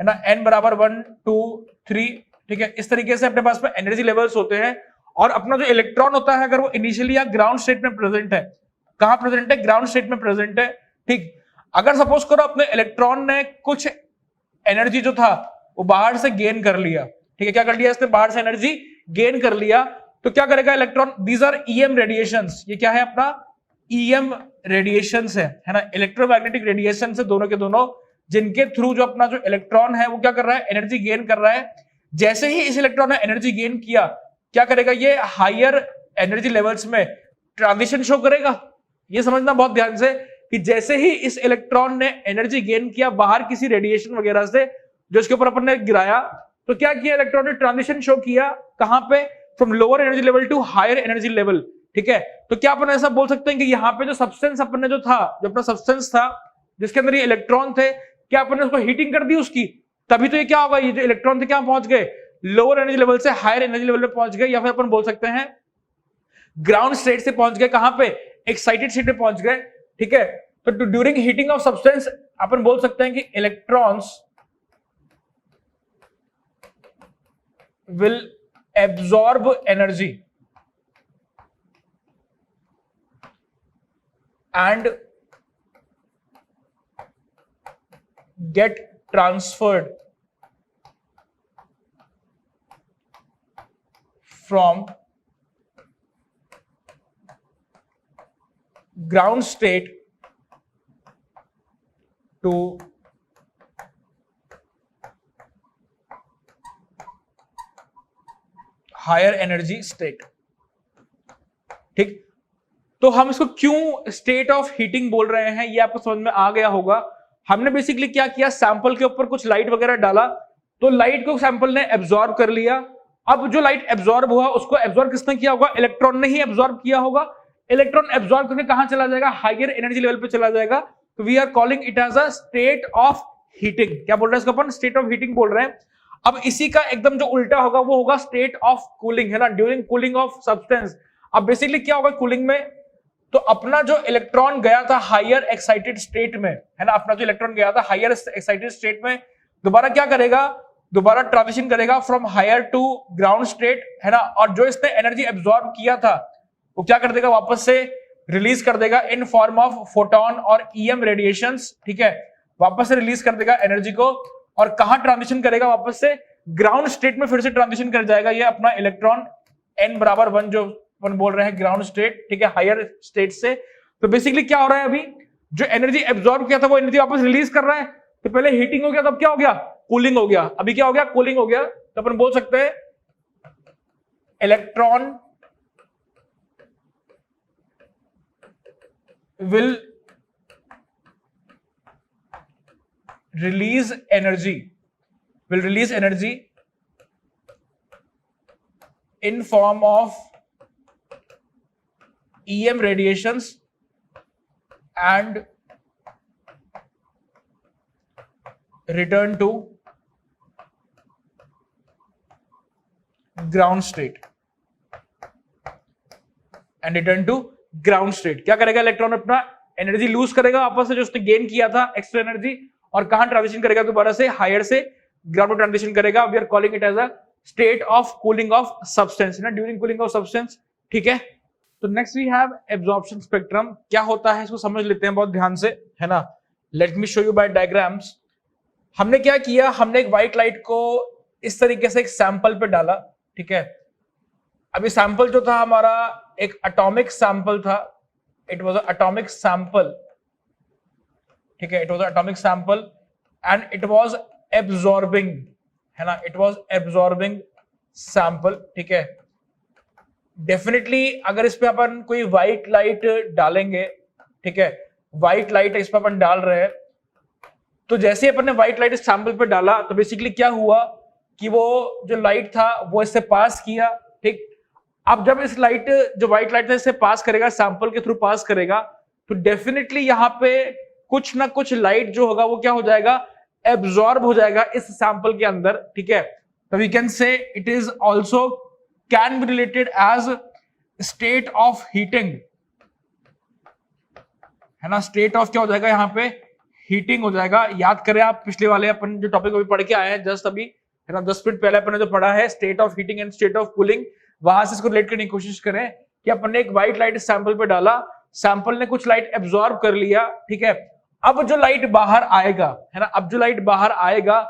है ना, n बराबर 1 2 3। ठीक है, इस तरीके से अपने पास में एनर्जी लेवल्स होते हैं। और अपना जो इलेक्ट्रॉन होता है अगर वो इनिशियली या ग्राउंड स्टेट में प्रेजेंट है, कहां प्रेजेंट है, ग्राउंड स्टेट में प्रेजेंट है। ठीक, अगर सपोज करो अपने इलेक्ट्रॉन ने कुछ एनर्जी जो था वो बाहर से गेन कर लिया, ठीक है, क्या कर लिया इसने, बाहर से एनर्जी गेन कर लिया, तो क्या करेगा electron, these are EM radiations, ये क्या है अपना ईएम रेडिएशंस है ना, इलेक्ट्रोमैग्नेटिक रेडिएशन से दोनों के दोनों, जिनके थ्रू जो अपना जो इलेक्ट्रॉन है वो क्या कर रहा है, एनर्जी गेन कर रहा है। जैसे ही इस इलेक्ट्रॉन ने एनर्जी गेन किया, क्या करेगा, ये हायर एनर्जी लेवल्स में ट्रांजिशन शो करेगा। ये समझना बहुत ध्यान से कि जैसे ही इस इलेक्ट्रॉन ने एनर्जी गेन किया बाहर किसी रेडिएशन वगैरह से जो इसके ऊपर अपन ने गिराया, तो क्या किया इलेक्ट्रॉन ने ट्रांजिशन शो किया कहां पे, from lower energy level to higher energy level. ठीक है, तो क्या अपन ऐसा बोल सकते हैं कि यहाँ पे जो सब्सटेंस अपन ने जो था, जो अपना सब्सटेंस था जिसके अंदर ये इलेक्ट्रॉन थे, क्या अपन ने उसको हीटिंग कर दी उसकी, तभी तो ये क्या होगा, ये जो इलेक्ट्रॉन थे क्या पहुंच गए, लोअर एनर्जी लेवल से हायर एनर्जी लेवल पे पहुंच गए, या फिर अपन बोल सकते हैं ग्राउंड स्टेट से पहुंच गए कहां पे, एक्साइटेड स्टेट पे पहुंच गए। ठीक है, तो ड्यूरिंग हीटिंग ऑफ सब्सटेंस अपन बोल सकते हैं कि electrons will absorb energy and get transferred from ground state to higher energy state। ठीक, तो हम इसको क्यों स्टेट ऑफ हीटिंग बोल रहे हैं ये आपको समझ में आ गया होगा। हमने बेसिकली क्या किया, सैंपल के ऊपर कुछ लाइट वगैरह डाला, तो लाइट को सैंपल ने एब्जॉर्ब कर लिया। अब जो लाइट एब्जॉर्ब हुआ उसको एब्जॉर्ब किसने किया होगा, इलेक्ट्रॉन ने ही एब्जॉर्ब किया होगा। इलेक्ट्रॉन एब्जॉर्ब करके कहां चला जाएगा, हायर एनर्जी लेवल पे चला जाएगा। तो we are calling it as a state of heating. क्या बोल रहे हैं इसको अपन, स्टेट ऑफ हीटिंग बोल रहे हैं। अब इसी का एकदम जो उल्टा होगा वो होगा स्टेट ऑफ कूलिंग, है ना, ड्यूरिंग कूलिंग ऑफ सब्सटेंस। अब बेसिकली क्या होगा कूलिंग में, तो अपना जो इलेक्ट्रॉन गया था हायर एक्साइटेड स्टेट में, है ना, अपना जो इलेक्ट्रॉन गया था हायर एक्साइटेड स्टेट में, दोबारा क्या करेगा, दोबारा ट्रांजिशन करेगा from higher to ground state, है ना, और जो इसने एनर्जी एब्जॉर्ब किया था वो क्या कर देगा, वापस से रिलीज कर देगा इन फॉर्म ऑफ फोटोन और ईएम रेडिएशंस। ठीक है, वापस से रिलीज कर देगा एनर्जी को, और कहां ट्रांजिशन करेगा, वापस से ग्राउंड स्टेट में फिर से ट्रांजिशन कर जाएगा ये अपना इलेक्ट्रॉन n बराबर 1 जो अपन बोल रहे हैं ग्राउंड स्टेट। ठीक है, हायर स्टेट से। तो बेसिकली क्या हो रहा है, अभी जो एनर्जी एब्जॉर्ब किया था वो एनर्जी वापस रिलीज कर रहा है। तो पहले हीटिंग हो गया, तब क्या हो गया, कूलिंग हो गया। अभी क्या हो गया, कूलिंग हो गया। तो अपन बोल सकते हैं electron will release energy in form of EM radiations and return to ground state क्या करेगा इलेक्ट्रॉन, अपना एनर्जी लूज करेगा वापस से जो उसने गेन किया था एक्स्ट्रा एनर्जी, और कहां ट्रांजिशन करेगा, दोबारा से हायर से ग्राउंड में ट्रांजिशन करेगा। We are calling it as a state of cooling of substance, ना, ड्यूरिंग कूलिंग ऑफ सब्सटेंस। ठीक है, तो next we have absorption spectrum. क्या होता है इसको समझ लेते हैं बहुत ध्यान से, है ना। Let me show you by diagrams. हमने क्या किया, हमने एक व्हाइट लाइट को इस तरीके से एक सैंपल पे डाला। ठीक है, अभी सैंपल जो था हमारा एक एटॉमिक सैंपल था, it was a atomic sample. ठीक है, it was a atomic sample and it was absorbing, है ना, इट वाज एब्जॉर्बिंग सैंपल। ठीक है, डेफिनेटली अगर इस पे अपन कोई व्हाइट लाइट डालेंगे, ठीक है, व्हाइट लाइट इस पे अपन डाल रहे हैं, तो जैसे ही अपन ने व्हाइट लाइट इस सैंपल पे डाला तो बेसिकली क्या हुआ कि वो जो लाइट था वो इससे पास किया। ठीक, अब जब इस लाइट जो व्हाइट लाइट था इससे पास करेगा, सैंपल के थ्रू पास करेगा, तो डेफिनेटली यहाँ पे कुछ ना कुछ लाइट जो होगा वो क्या हो जाएगा, एब्जॉर्ब हो जाएगा इस सैंपल के अंदर। ठीक है, तो we can say it is also can be related as state of heating, है ना। स्टेट ऑफ क्या हो जाएगा, यहाँ पे हीटिंग हो जाएगा। याद करें आप पिछले वाले अपन जो टॉपिक अभी पढ़ के आए हैं जस्ट अभी, है ना, 10 मिनट पहले अपन ने जो पढ़ा है state of heating and state of cooling, वहां से इसको रिलेट करने की कोशिश करें कि अपन ने एक व्हाइट लाइट सैंपल पे डाला, सैंपल ने कुछ लाइट एब्जॉर्ब कर लिया। ठीक है, अब जो लाइट बाहर आएगा, है ना, अब जो लाइट बाहर आएगा,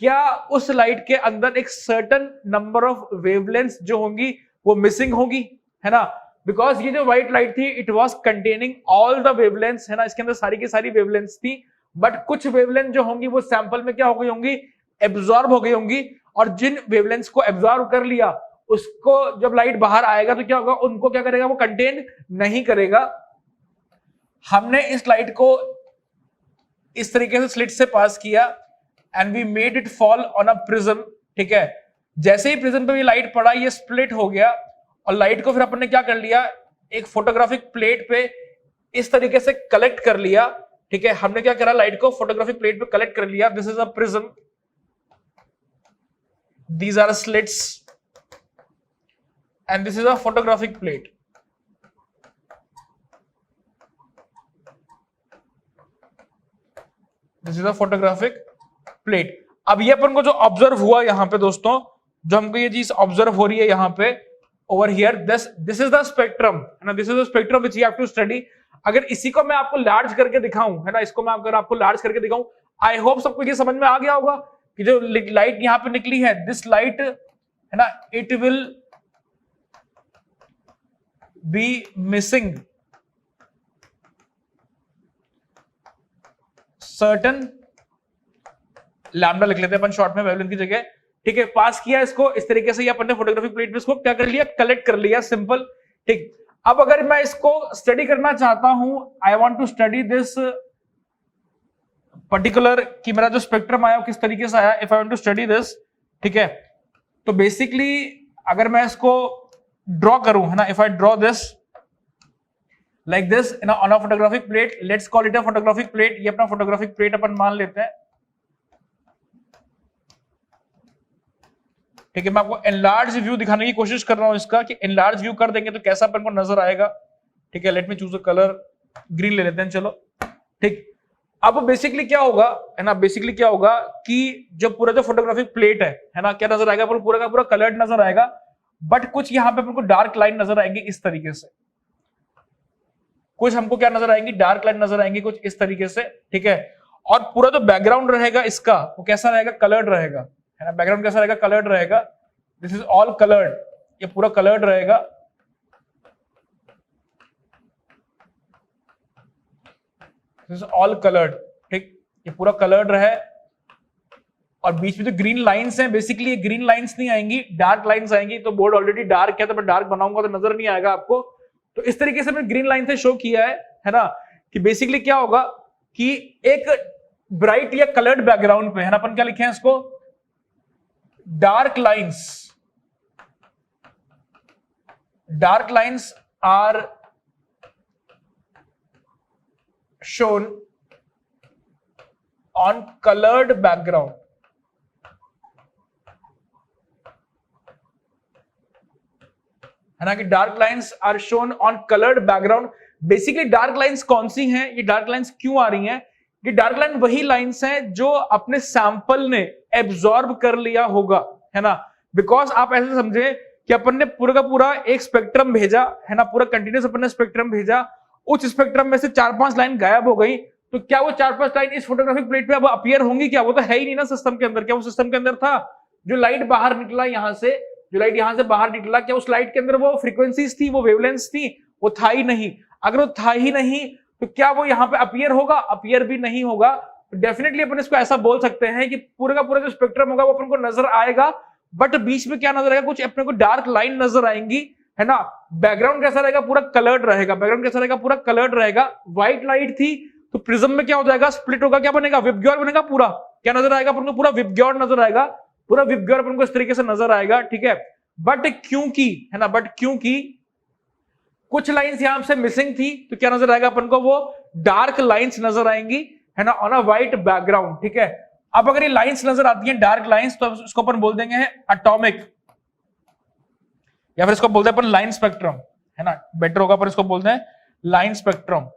क्या उस लाइट के अंदर एक सर्टेन नंबर ऑफ वेवलेंथ्स जो होंगी वो मिसिंग होगी, है ना, बिकॉज ये जो व्हाइट लाइट थी it was containing all the wavelengths, है ना, इसके अंदर सारी की सारी वेवलेंथ्स थी, बट कुछ वेवलेंथ जो होंगी वो सैंपल में क्या हो गई होंगी, एब्जॉर्ब हो गई होंगी, और जिन वेवलेंथ्स को एब्जॉर्ब कर लिया उसको जब लाइट बाहर आएगा तो क्या होगा, उनको क्या करेगा, वो कंटेन नहीं करेगा। हमने इस लाइट को इस तरीके से स्लिट से पास किया and we made it fall on a prism, ठीक है। जैसे ही प्रिज्म पे भी लाइट पड़ा, ये स्प्लिट हो गया और लाइट को फिर अपन ने क्या कर लिया, एक फोटोग्राफिक प्लेट पे इस तरीके से कलेक्ट कर लिया, ठीक है। हमने क्या करा, लाइट को फोटोग्राफिक प्लेट पे कलेक्ट कर लिया। This is a prism, these are slits and this is a photographic plate. This is a photographic plate. अब ये अपन को जो ऑब्जर्व हुआ यहां पे दोस्तों, जो हमको ये चीज ऑब्जर्व हो रही है यहां पे over here, this is the spectrum, है ना, this is the spectrum which you have to study. अगर इसी को मैं आपको लार्ज करके दिखाऊं, है ना, इसको मैं अगर आपको लार्ज करके दिखाऊं, आई होप सबको ये समझ में आ गया होगा कि जो लाइट यहां पे निकली है, दिस लाइट, है ना, it will be missing certain lambda, लिख लेते हैं अपन शॉर्ट में वेवलेंथ की जगह, ठीक है। पास किया इसको इस तरीके से, अपन ने फोटोग्राफिक प्लेट पे इसको क्या कर लिया, कलेक्ट कर लिया, सिंपल, ठीक। अब अगर मैं इसको स्टडी करना चाहता हूं, I want to study this particular, कि मेरा जो स्पेक्ट्रम आया वो किस तरीके से आया, if I want to study this, ठीक है। तो बेसिकली अगर मैं इसको ड्रॉ करूं, है ना, if I draw this like this in on a photographic plate, let's call it a photographic plate, ये अपना फोटोग्राफिक प्लेट अपन मान लेते हैं, ठीक है। मैं आपको एनलार्ज व्यू दिखाने की कोशिश कर रहा हूं इसका, कि एनलार्ज व्यू कर देंगे तो कैसा अपन को नजर आएगा, ठीक है। Let me choose a colour, green ले लेते हैं, चलो, ठीक। अब बेसिकली क्या होगा, है ना, बेसिकली क्या होगा कि जो पूरा जो फोटोग्राफिक प्लेट है ना, क्या नजर आएगा, पूरा का पूरा कलर्ड नजर आएगा, बट कुछ यहाँ पे अपन को डार्क लाइन नजर आएंगी इस तरीके से, कुछ हमको क्या नजर आएंगी, डार्क लाइन नजर आएंगी कुछ इस तरीके से, ठीक है। और पूरा जो बैकग्राउंड रहेगा इसका, वो कैसा रहेगा, कलर्ड रहेगा, है ना, बैकग्राउंड कैसा रहेगा, कलर्ड रहेगा। दिस इज ऑल कलर्ड, ये पूरा कलर्ड रहेगा, दिस इज ऑल कलर्ड, ठीक, ये पूरा कलर्ड रहे। और बीच में जो ग्रीन लाइंस हैं, बेसिकली ये ग्रीन लाइंस नहीं आएंगी, डार्क लाइंस आएंगी। तो बोर्ड ऑलरेडी डार्क है, तो मैं डार्क बनाऊंगा तो नजर नहीं आएगा आपको। तो इस तरीके से मैंने ग्रीन लाइन से शो किया है ना, कि बेसिकली क्या होगा कि एक ब्राइट या कलर्ड बैकग्राउंड पे, है ना, अपन क्या लिखे हैं इसको, dark lines are shown on colored background, है ना, कि dark lines are shown on coloured background. Basically dark lines कौन सी हैं, ये डार्क लाइंस क्यों आ रही हैं, ये डार्क लाइन वही लाइंस हैं जो अपने सैंपल ने एब्जॉर्ब कर लिया होगा, है ना। बिकॉज आप ऐसे समझे कि अपन ने पूरा का पूरा एक स्पेक्ट्रम भेजा, है ना, पूरा कंटिन्यूस अपन ने स्पेक्ट्रम भेजा, उस स्पेक्ट्रम में से 4-5 लाइन गायब हो गई, तो क्या वो 4-5 लाइन इस फोटोग्राफिक प्लेट पे अब अपीयर होंगी क्या, वो तो है ही नहीं ना सिस्टम के अंदर। क्या वो सिस्टम के अंदर था, जो लाइट बाहर निकला यहां से, जो लाइट यहां से बाहर निकला, क्या उस लाइट के अंदर वो फ्रीक्वेंसीज थी, वो वेवलेंथ्स थी, वो था ही नहीं। अगर वो था ही नहीं तो क्या वो यहाँ पे अपीयर होगा, अपीयर भी नहीं होगा। डेफिनेटली अपन इसको ऐसा बोल सकते हैं कि पूरा का पूरा जो स्पेक्ट्रम होगा वो अपन को नजर आएगा, बट बीच में क्या नजर आएगा, कुछ अपने को डार्क लाइन नजर आएंगी, है ना। बैकग्राउंड कैसा रहेगा, पूरा कलर्ड रहेगा, बैकग्राउंड कैसा रहेगा, पूरा कलर्ड रहेगा। व्हाइट लाइट थी तो प्रिज्म में क्या हो जाएगा, स्प्लिट होगा, क्या बनेगा, विबग्योर बनेगा, पूरा क्या नजर आएगा अपन को, पूरा विबग्योर नजर आएगा, पूरा विबग्योर अपन को इस तरीके से नजर आएगा, ठीक है। बट क्योंकि, है ना, बट क्योंकि कुछ लाइंस यहां से मिसिंग थी, तो क्या नजर आएगा अपन को, वो डार्क लाइंस नजर आएंगी, है ना, ऑन अ व्हाइट बैकग्राउंड, ठीक है। अब अगर ये लाइंस नजर आती हैं डार्क लाइंस, तो इसको अपन बोल देंगे एटॉमिक, या फिर इसको बोलते हैं अपन लाइन स्पेक्ट्रम, है ना, बेटर होगा, पर इसको बोलते हैं लाइन स्पेक्ट्रम,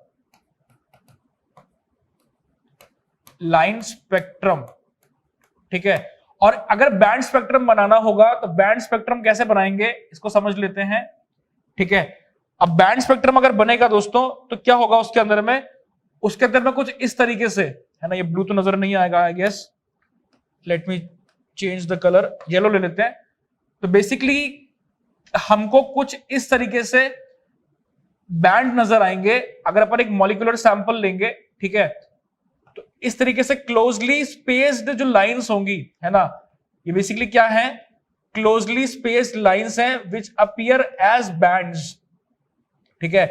लाइन स्पेक्ट्रम, ठीक है। और अगर बैंड स्पेक्ट्रम बनाना होगा तो बैंड स्पेक्ट्रम कैसे बनाएंगे, इसको समझ लेते हैं, ठीक है। अब बैंड स्पेक्ट्रम अगर बनेगा दोस्तों, तो क्या होगा उसके अंदर में कुछ इस तरीके से, है ना, ये ब्लू तो नजर नहीं आएगा I guess, let me change the colour, yellow ले लेते हैं। तो बेसिकली हमको कुछ इस तरीके से बैंड नजर आएंगे अगर अपन एक मॉलिक्यूलर सैंपल लेंगे, ठीक है। तो इस तरीके से क्लोजली स्पेस्ड जो लाइंस होंगी, है ना, ये बेसिकली क्या है, क्लोजली स्पेस्ड लाइंस हैं विच अपीयर एज बैंड्स। ठीक है,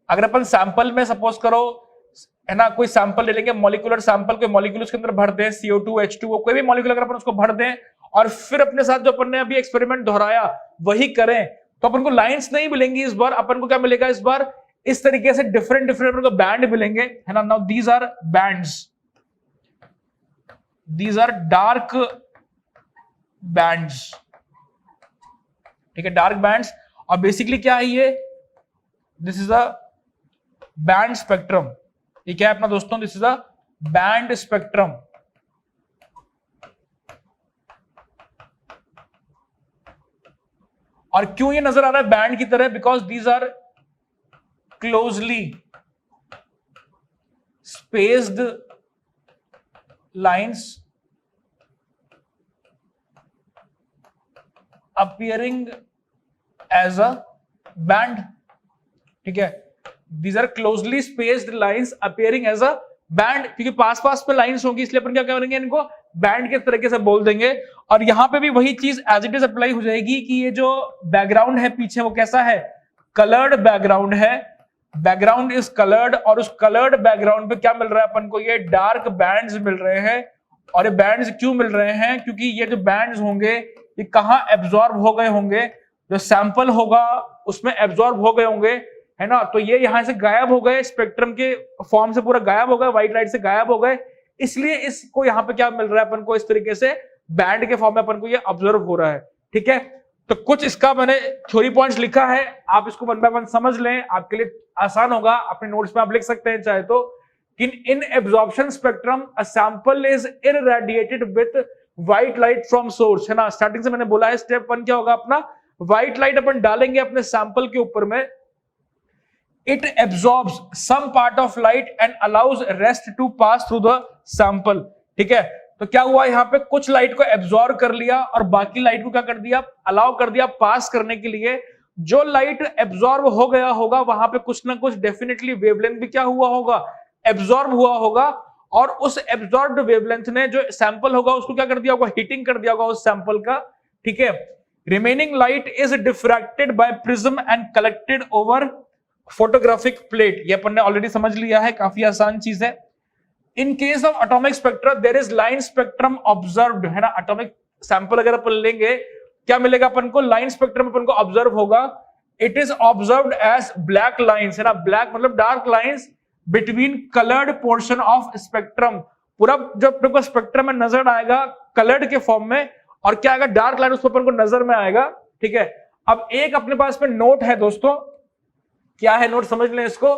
अगर अपन सैंपल में सपोज करो है ना, कोई सैंपल ले लेंगे, मॉलिक्यूलर सैंपल, कोई मॉलिक्यूल उसके अंदर भर दें, CO2 H2O कोई भी मॉलिक्यूल अगर अपन उसको भर दें और फिर अपने साथ जो अपन ने अभी एक्सपेरिमेंट दोहराया वही करें, तो अपन को लाइंस नहीं मिलेंगी इस बार, अपन को क्या मिलेगा इस बार, इस तरीके से डिफरेंट डिफरेंट अपन को बैंड मिलेंगे, है ना। Now these are bands, these are dark bands. ठीक है, डार्क बैंड्स। और बेसिकली क्या है ये, this is a band spectrum. ये क्या है अपना दोस्तों, this is a band spectrum. और क्यों ये नजर आ रहा है बैंड की तरह, because these are closely spaced lines appearing as a band। ठीक है, these are closely spaced lines appearing as a band, क्योंकि पास पास पे लाइंस होंगी इसलिए अपन क्या करेंगे, इनको बैंड के तरीके से बोल देंगे। और यहां पे भी वही चीज एज इट इज अप्लाई हो जाएगी कि ये जो बैकग्राउंड है पीछे वो कैसा है, कलर्ड बैकग्राउंड है, बैकग्राउंड इज कलर्ड, और उस कलर्ड बैकग्राउंड पे क्या मिल रहा है अपन को, ये डार्क बैंड्स मिल रहे हैं। और ये बैंड्स क्यों मिल रहे हैं, क्योंकि ये जो बैंड्स होंगे ये कहां एब्जॉर्ब हो गए होंगे, जो सैंपल होगा उसमें एब्जॉर्ब हो गए होंगे, है ना। तो ये यहां से गायब हो गए, स्पेक्ट्रम के फॉर्म से पूरा गायब हो गए, व्हाइट लाइट से गायब हो गए, इसलिए इसको यहां पे क्या मिल रहा है अपन को, इस तरीके से बैंड के फॉर्म में अपन को ये ऑब्जर्व हो रहा है। ठीक है, तो कुछ इसका मैंने थ्योरी पॉइंट्स लिखा है, आप इसको वन बाय वन समझ लें, आपके लिए आसान होगा, अपने नोट्स में आप लिख सकते हैं चाहे तो। in absorption spectrum a sample is irradiated with white light from source, है ना। स्टार्टिंग से मैंने बोला है स्टेप 1 क्या होगा अपना, व्हाइट लाइट अपन डालेंगे अपने सैंपल के ऊपर में, it absorbs some part of light and allows rest to pass through the sample। ठीक है, तो क्या हुआ यहाँ पे, कुछ लाइट को एब्जॉर्ब कर लिया और बाकी लाइट को क्या कर दिया, अलाउ कर दिया पास करने के लिए। जो लाइट एब्जॉर्ब हो गया होगा वहां पे कुछ ना कुछ डेफिनेटली वेवलेंथ भी क्या हुआ होगा, एब्जॉर्ब हुआ होगा, और उस एब्जॉर्ब्ड वेवलेंथ ने जो सैंपल होगा उसको क्या कर दिया होगा, हीटिंग कर दिया होगा उस सैंपल का। ठीक है, remaining light is diffracted by prism and collected over photographic plate. ये अपन ने ऑलरेडी समझ लिया है, काफी आसान चीज है। In case of atomic spectra there is line spectrum observed, है ना। एटॉमिक सैंपल अगर अपन लेंगे क्या मिलेगा अपन को, लाइन स्पेक्ट्रम अपन को ऑब्जर्व होगा। It is observed as black lines, है ना, ब्लैक मतलब dark lines between coloured portion of spectrum. पूरा जो अपने को स्पेक्ट्रम में नजर आएगा कलर्ड के फॉर्म में, और क्या आएगा, डार्क लाइन उस पर अपन को नजर में आएगा। ठीक है, अब एक अपने पास में नोट है दोस्तों, क्या है नोट समझ लें इसको,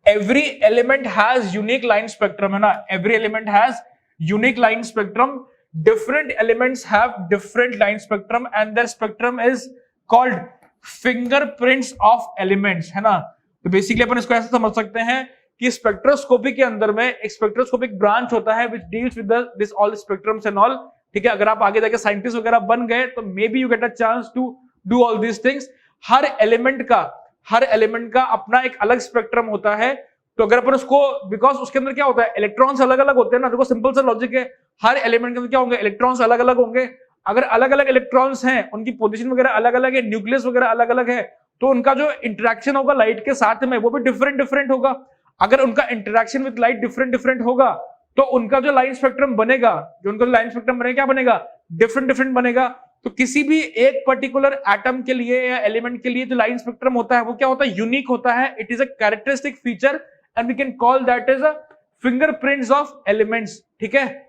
every element has unique line spectrum, है ना। Every element has unique line spectrum, different elements have different line spectrum and their spectrum is called fingerprints of elements, है ना। तो बेसिकली अपन इसको ऐसे समझ सकते हैं कि स्पेक्ट्रोस्कोपी के अंदर में एक स्पेक्ट्रोस्कोपिक ब्रांच होता है which deals with this all spectrums and all. ठीक है, अगर आप आगे जाके साइंटिस्ट वगैरह बन गए तो maybe you get a chance to do all these things. हर एलिमेंट का अपना एक अलग स्पेक्ट्रम होता है। तो अगर अपन उसको, बिकॉज उसके अंदर क्या होता है, इलेक्ट्रॉन्स अलग अलग होते हैं ना। देखो सिंपल सा लॉजिक है, हर एलिमेंट के अंदर क्या होंगे, इलेक्ट्रॉन्स अलग अलग होंगे। अगर अलग अलग इलेक्ट्रॉन्स हैं, उनकी पोजीशन वगैरह अलग अलग है, न्यूक्लियस वगैरह अलग अलग है, तो उनका जो इंटरेक्शन होगा लाइट के साथ में वो भी डिफरेंट डिफरेंट होगा। अगर उनका interaction with light different different होगा तो उनका जो लाइन स्पेक्ट्रम बनेगा, क्या बनेगा, डिफरेंट डिफरेंट बनेगा। तो किसी भी एक पर्टिकुलर एटम के लिए या एलिमेंट के लिए जो लाइन स्पेक्ट्रम होता है वो क्या होता है, यूनिक होता है। It is a characteristic feature and we can call that is a fingerprints of elements. ठीक है,